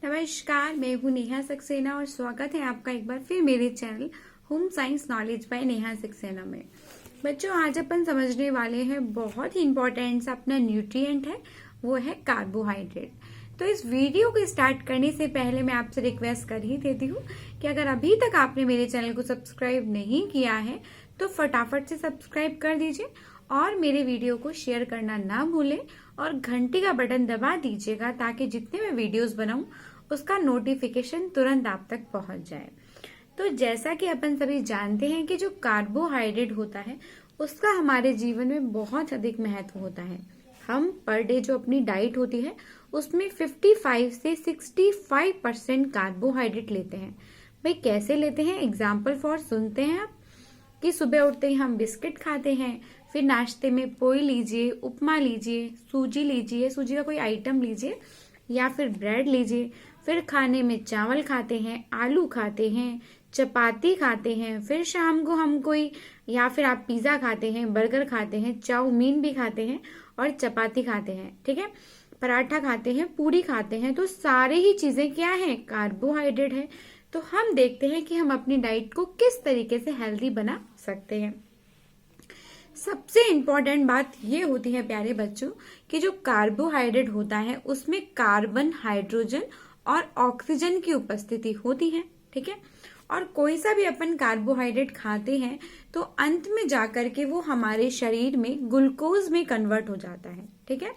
नमस्कार, मैं हूँ नेहा सक्सेना और स्वागत है आपका एक बार फिर मेरे channel home science knowledge by Neha Saxena में। बच्चों, आज अपन समझने वाले हैं बहुत ही इंपॉर्टेंट सा अपना न्यूट्रिएंट है, वो है कार्बोहाइड्रेट। तो इस वीडियो को स्टार्ट करने से पहले मैं आपसे रिक्वेस्ट कर ही देती हूँ कि अगर अभी तक आपने मेरे चैनल को सब्सक्राइब नहीं किया है तो फटाफट से सब्सक्राइब कर दीजिए और मेरे वीडियो को शेयर करना ना भूलें और घंटी का बटन दबा दीजिएगा ताकि जितने मैं वीडियोस बनाऊं उसका नोटिफिकेशन तुरंत आप तक पहुंच जाए। तो जैसा कि अपन सभी जानते हैं कि जो कार्बोहाइड्रेट होता है उसका हमारे जीवन में बहुत अधिक महत्व होता है। हम पर डे जो अपनी डाइट होती है उसमें 55 से 65% कार्बोहाइड्रेट लेते हैं। भाई कैसे लेते हैं, एग्जाम्पल फॉर सुनते हैं आप कि सुबह उठते ही हम बिस्किट खाते हैं, फिर नाश्ते में पोई लीजिए, उपमा लीजिए, सूजी का कोई आइटम लीजिए या फिर ब्रेड लीजिए, फिर खाने में चावल खाते हैं, आलू खाते हैं, चपाती खाते हैं, फिर शाम को हम कोई या फिर आप पिज्जा खाते हैं, बर्गर खाते हैं, चाउमीन भी खाते हैं और चपाती खाते हैं, ठीक है, पराठा खाते हैं, पूरी खाते हैं। तो सारे ही चीजें क्या है, कार्बोहाइड्रेट है। तो हम देखते हैं कि हम अपनी डाइट को किस तरीके से हेल्दी बना सकते हैं। सबसे इम्पोर्टेंट बात ये होती है प्यारे बच्चों कि जो कार्बोहाइड्रेट होता है उसमें कार्बन, हाइड्रोजन और ऑक्सीजन की उपस्थिति होती है, ठीक है। और कोई सा भी अपन कार्बोहाइड्रेट खाते हैं तो अंत में जाकर के वो हमारे शरीर में ग्लूकोज में कन्वर्ट हो जाता है, ठीक है।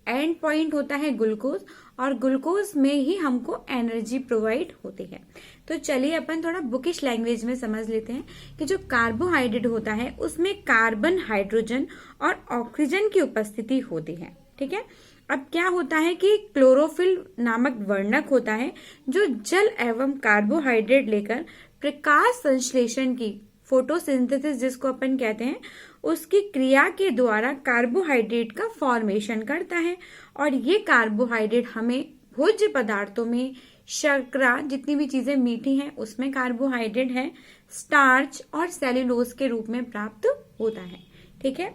एंड पॉइंट होता है ग्लूकोज और ग्लूकोज में ही हमको एनर्जी प्रोवाइड होती है। तो चलिए अपन थोड़ा बुकिश लैंग्वेज में समझ लेते हैं कि जो कार्बोहाइड्रेट होता है उसमें कार्बन, हाइड्रोजन और ऑक्सीजन की उपस्थिति होती है, ठीक है। अब क्या होता है कि क्लोरोफिल नामक वर्णक होता है जो जल एवं कार्बोहाइड्रेट लेकर प्रकाश संश्लेषण की, फोटोसिंथेसिस जिसको अपन कहते हैं, उसकी क्रिया के द्वारा कार्बोहाइड्रेट का फॉर्मेशन करता है। और ये कार्बोहाइड्रेट हमें भोज्य पदार्थों में शर्करा, जितनी भी चीजें मीठी हैं उसमें कार्बोहाइड्रेट है, स्टार्च और सेल्यूलोज के रूप में प्राप्त होता है, ठीक है।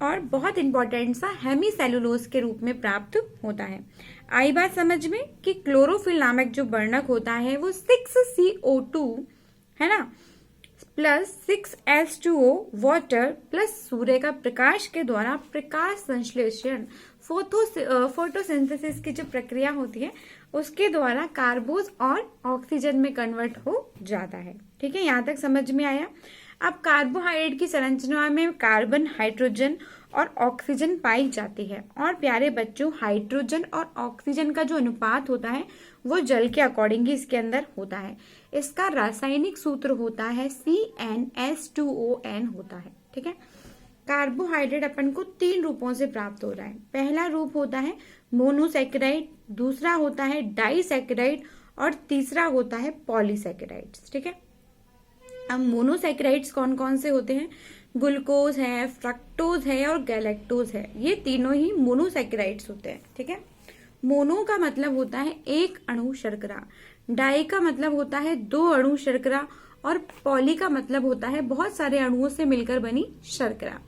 और बहुत इंपॉर्टेंट सा हेमी सेलुलोज के रूप में प्राप्त होता है। आई बात समझ में कि क्लोरोफिल नामक जो वर्णक होता है वो 6CO2 है ना, प्लस 6H2O वाटर प्लस सूर्य का प्रकाश के द्वारा प्रकाश संश्लेषण, फोटोसिंथेसिस की जो प्रक्रिया होती है उसके द्वारा कार्बोज और ऑक्सीजन में कन्वर्ट हो जाता है, ठीक है। यहाँ तक समझ में आया। अब कार्बोहाइड्रेट की संरचना में कार्बन, हाइड्रोजन और ऑक्सीजन पाई जाती है। और प्यारे बच्चों, हाइड्रोजन और ऑक्सीजन का जो अनुपात होता है वो जल के अकॉर्डिंग ही इसके अंदर होता है। इसका रासायनिक सूत्र होता है CnH2ON होता है, ठीक है। कार्बोहाइड्रेट अपन को 3 रूपों से प्राप्त हो रहा है। पहला रूप होता है मोनोसैकेराइड, दूसरा होता है डाइसैकेराइड और तीसरा होता है पॉलीसैकेराइड्स, ठीक है। अब मोनोसैकेराइड्स कौन कौन से होते हैं, ग्लूकोज है, फ्रक्टोज है और गैलेक्टोज है, ये तीनों ही मोनोसैकेराइड्स होते हैं, ठीक है। मोनो का मतलब होता है एक अणु शर्करा, डाई का मतलब होता है 2 अणु शर्करा और पॉली का मतलब होता है बहुत सारे अणुओं से मिलकर बनी शर्करा।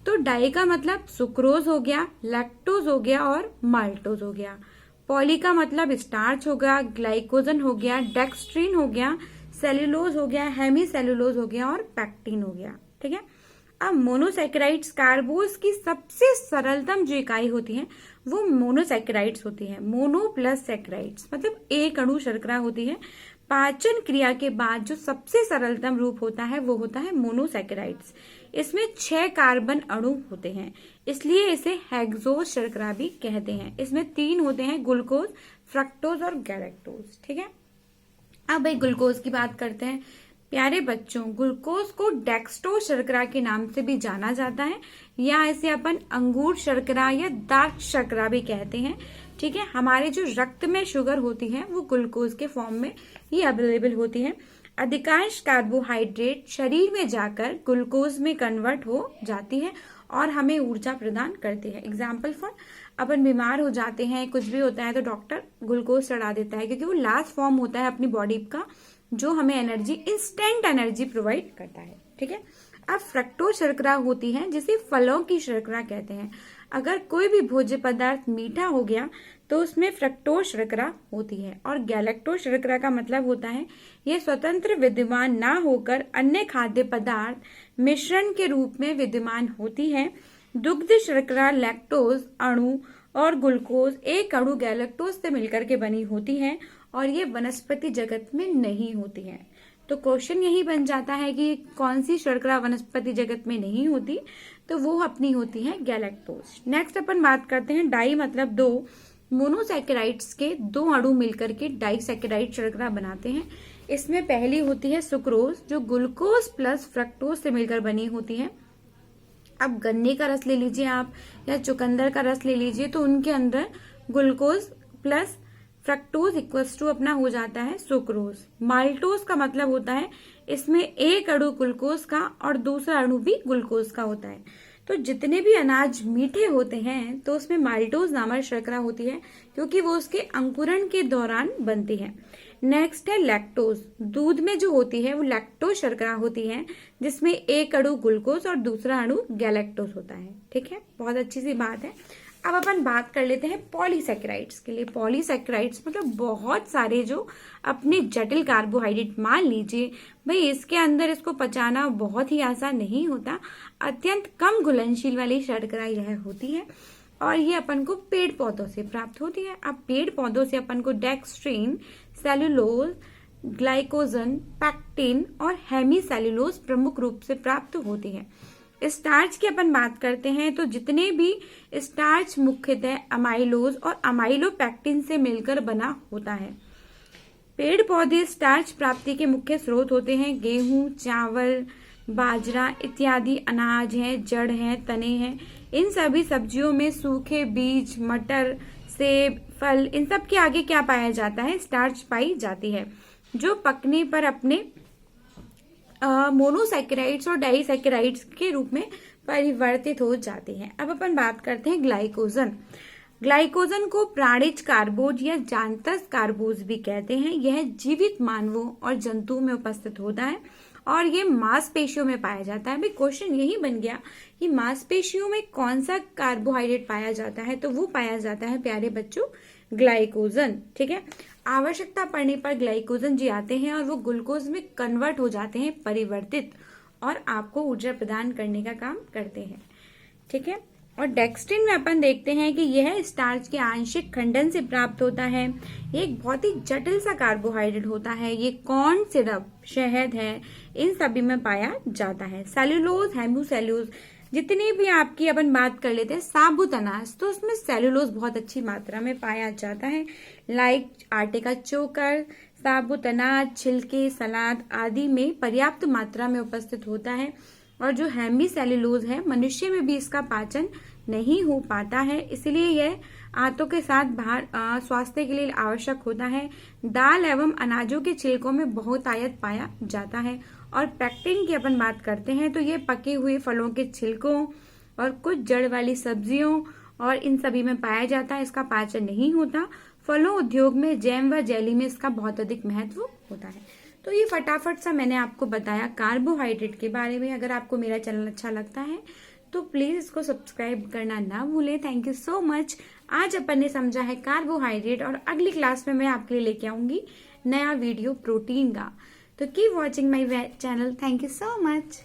तो डाई का मतलब सुक्रोज हो गया, लैक्टोज हो गया और माल्टोज हो गया। पॉली का मतलब स्टार्च हो गया, ग्लाइकोजन हो गया, डेक्स्ट्रीन हो गया, सेल्यूलोज हो गया, हेमी सेल्यूलोज हो गया और पैक्टिन हो गया, ठीक है। अब मोनोसैकेराइड्स, कार्बोज की सबसे सरलतम जो इकाई होती है वो मोनोसैकेराइड्स होती है। मोनो प्लस सैकेराइड्स मतलब एक अणु शर्करा होती है। पाचन क्रिया के बाद जो सबसे सरलतम रूप होता है वो होता है मोनोसैकेराइड्स। इसमें 6 कार्बन अणु होते हैं, इसलिए इसे हेक्सोज शर्करा भी कहते हैं। इसमें 3 होते हैं, ग्लूकोज, फ्रक्टोज और गैलेक्टोज, ठीक है। अब एक ग्लूकोज की बात करते हैं। प्यारे बच्चों, ग्लूकोज को डेक्स्ट्रोज शर्करा के नाम से भी जाना जाता है या इसे अपन अंगूर शर्करा या दार्क शर्करा भी कहते हैं, ठीक है। हमारे जो रक्त में शुगर होती है वो ग्लूकोज के फॉर्म में ही अवेलेबल होती है। अधिकांश कार्बोहाइड्रेट शरीर में जाकर ग्लूकोज में कन्वर्ट हो जाती है और हमें ऊर्जा प्रदान करती है। एग्जाम्पल फॉर, अपन बीमार हो जाते हैं, कुछ भी होता है तो डॉक्टर ग्लूकोज चढ़ा देता है क्योंकि वो लास्ट फॉर्म होता है अपनी बॉडी का जो हमें एनर्जी, इंस्टेंट एनर्जी प्रोवाइड करता है, ठीक है। अब फ्रक्टोज शर्करा होती है जिसे फलों की शर्करा कहते हैं। अगर कोई भी भोज्य पदार्थ मीठा हो गया तो उसमें फ्रक्टोज शर्करा होती है। और गैलेक्टोज शर्करा का मतलब होता है यह स्वतंत्र विद्यमान ना होकर अन्य खाद्य पदार्थ मिश्रण के रूप में विद्यमान होती है। दुग्ध शर्करा लैक्टोज अणु और ग्लूकोज एक अणु गैलेक्टोज से मिलकर के बनी होती है और ये वनस्पति जगत में नहीं होती है। तो क्वेश्चन यही बन जाता है कि कौन सी शर्करा वनस्पति जगत में नहीं होती, तो वो अपनी होती है गैलेक्टोज। नेक्स्ट अपन बात करते हैं डाई मतलब दो। मोनोसैकेराइड्स के दो अणु मिलकर के डाइसैकेराइड शर्करा बनाते हैं। इसमें पहली होती है सुक्रोज जो ग्लूकोज प्लस फ्रक्टोज से मिलकर बनी होती है। अब गन्ने का रस ले लीजिए आप या चुकंदर का रस ले लीजिए, तो उनके अंदर glucose plus fructose equals to अपना हो जाता है सुक्रोज। माल्टोज का मतलब होता है इसमें एक अणु ग्लूकोज का और दूसरा अणु भी ग्लूकोज का होता है। तो जितने भी अनाज मीठे होते हैं तो उसमें माल्टोज नामक शर्करा होती है क्योंकि वो उसके अंकुरण के दौरान बनती है। नेक्स्ट है लैक्टोज। दूध में जो होती है वो लैक्टोज शर्करा होती है जिसमें एक अणु ग्लूकोज और दूसरा अणु गैलेक्टोज होता है। ठीक है, बहुत अच्छी सी बात है। अब अपन बात कर लेते हैं पॉलीसैकेराइड्स के लिए। पॉलीसैकेराइड्स मतलब बहुत सारे जो अपने जटिल कार्बोहाइड्रेट, मान लीजिए भाई इसके अंदर इसको पचाना बहुत ही आसान नहीं होता, अत्यंत कम घुलनशील वाली शर्करा यह होती है और ये अपन को पेड़ पौधों से प्राप्त होती है। अब पेड़ पौधों से अपन को डेक्स्ट्रीन, सेलुलोज, ग्लाइकोजन, पैक्टिन और हेमीसेलुलोज प्रमुख रूप से प्राप्त होती है। स्टार्च की अपन बात करते हैं तो जितने भी स्टार्च मुख्यतः अमाइलोज और अमाइलोपैक्टिन से मिलकर बना होता है। पेड़ पौधे स्टार्च प्राप्ति के मुख्य स्रोत होते हैं। गेहूं, चावल, बाजरा इत्यादि अनाज हैं, जड़ हैं, तने हैं। इन सभी सब्जियों में सूखे बीज, मटर, सेब, फल, इन सब के आगे क्या पाया जाता है? स्टार्च पाई जाती है जो पकने पर अपने मोनोसैकेराइड्स और डाइसैकेराइड्स के रूप में परिवर्तित हो जाते हैं। अब अपन बात करते हैं ग्लाइकोजन। ग्लाइकोजन को प्राणिज कार्बोज या जांतस कार्बोज भी कहते हैं। यह जीवित मानवों और जंतुओं में उपस्थित होता है और ये मांसपेशियों में पाया जाता है। भाई क्वेश्चन यही बन गया कि मांसपेशियों में कौन सा कार्बोहाइड्रेट पाया जाता है, तो वो पाया जाता है प्यारे बच्चों ग्लाइकोजन। ठीक है, आवश्यकता पड़ने पर ग्लाइकोजन जी आते हैं और वो ग्लूकोज में कन्वर्ट हो जाते हैं, परिवर्तित, और आपको ऊर्जा प्रदान करने का काम करते हैं। ठीक है, और डेक्स्ट्रिन में अपन देखते हैं कि यह स्टार्च के आंशिक खंडन से प्राप्त होता है। ये एक बहुत ही जटिल सा कार्बोहाइड्रेट होता है। ये कॉर्न सिरप, शहद है, इन सभी में पाया जाता है। सेलुलोज, हेमीसेलुलोज, जितनी भी आपकी अपन बात कर लेते हैं साबुत अनाज, तो उसमें सेलुलोज बहुत अच्छी मात्रा में पाया जाता है। लाइक आटे का चोकर, साबुत अनाज, छिलके, सलाद आदि में पर्याप्त मात्रा में उपस्थित होता है। और जो हेमीसेलुलोज है, मनुष्य में भी इसका पाचन नहीं हो पाता है, इसलिए यह आंतों के साथ बाहर स्वास्थ्य के लिए आवश्यक होता है। दाल एवं अनाजों के छिलकों में बहुतायत पाया जाता है। और पैक्टिन की अपन बात करते हैं तो ये पके हुए फलों के छिलकों और कुछ जड़ वाली सब्जियों और इन सभी में पाया जाता है। इसका पाचन नहीं होता। फलों उद्योग में, जैम व जेली में इसका बहुत अधिक महत्व होता है। तो ये फटाफट सा मैंने आपको बताया कार्बोहाइड्रेट के बारे में। अगर आपको मेरा चैनल अच्छा लगता है तो प्लीज इसको सब्सक्राइब करना ना भूलें। Thank you so much. आज अपन ने समझा है कार्बोहाइड्रेट और अगली क्लास में मैं आपके लिए लेके आऊंगी नया वीडियो प्रोटीन का। तो keep watching my channel. Thank you so much.